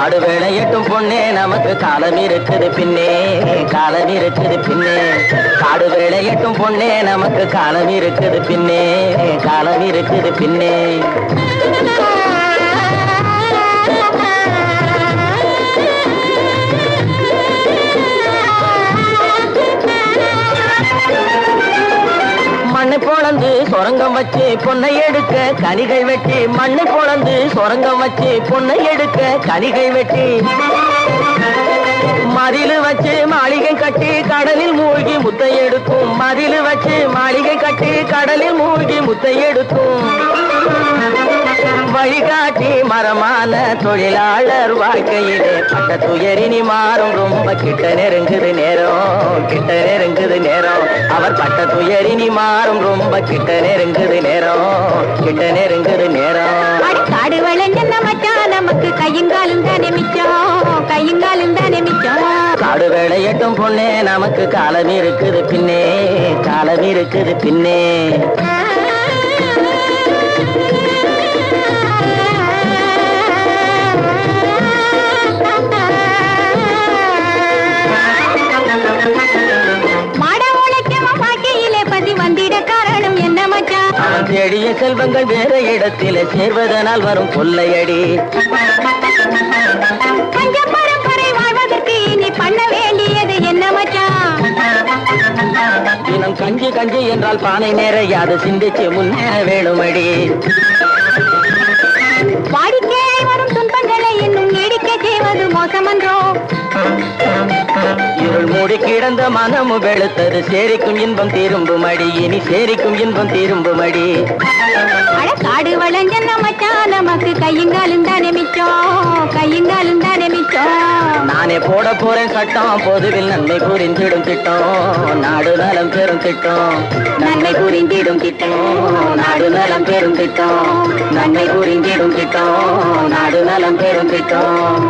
காடு வேளையட்டும் பொண்ணே நமக்கு காலம் இருக்குது பின்னே, காலம் இருக்குது பின்னே. காடு வேளையட்டும் பொண்ணே நமக்கு காலம் இருக்குது பின்னே, காலம் இருக்குது பின்னே. மண்ணை பொளந்து சொரங்கம் வச்சு பொன்னை எடுக்க கனிகள் வெட்டி, மண்ணை பொளந்து சொரங்கம் வச்சு பொன்னை எடுக்க கனிகள் வெட்டி, மதிலு வச்சு மாளிகை கட்டி கடலில் மூழ்கி முத்தை எடுக்கும், மதிலு வச்சு மாளிகை கட்டி கடலில் மூழ்கி முத்தை எடுக்கும். வழிகாட்டி மரமான தொழிலாளர் வாழ்க்கையிலே பட்ட துயரினி மாறும், ரொம்ப கிட்ட நெருங்குது நேரம், கிட்ட நெருங்குது நேரம். அவர் பட்ட துயரினி மாறும், ரொம்ப கிட்ட நெருங்குது நேரம், கிட்ட நெருங்குது நேரம். காடு வளைஞ்ச மச்சான் நமக்கு கையுங்காலும் தானே மிச்சம், கையுங்காலும் தானே மிச்சம். காடு வேளையட்டும் பொண்ணே நமக்கு காலம் இருக்குது பின்னே, காலம் இருக்குது பின்னே. தேடிய செல்வங்கள் வேற இடத்தில சேர்வதனால் வரும் கொள்ளையடி. பஞ்ச பரம்பரை வாழ்வதற்கு நீ பண்ண வேண்டியது என்ன மச்சான்? தினம் கஞ்சி கஞ்சி என்றால் பானை நிறையாது, சிந்திச்சு முன்னேற வேணுமடி. வாடிக்கையாய் வரும் துன்பங்களை இன்னும் நீடிக்க செய்வது மோசமன்றோ? இருள் மூடி கிடந்த மனமும் வெளுத்தது, சேரிக்கும் இன்பம் திரும்பும் அடி, இனி சேரிக்கும் இன்பம் திரும்பும் அடி. காடு வளைஞ்ச மச்சான் நமக்கு கையுங்காலும் தானே மிச்சம், கையுங்காலும் தானே மிச்சம். நானே போட போறேன் சட்டம், பொதுவில் நன்மை புரிந்திடும் திட்டம், நாடு நலம் பெறும் திட்டம், நன்மை புரிந்திடும் திட்டம், நாடு நலம் பெறும் திட்டம், நன்மை புரிந்திடும் திட்டம், நாடு நலம் பெறும் திட்டம்.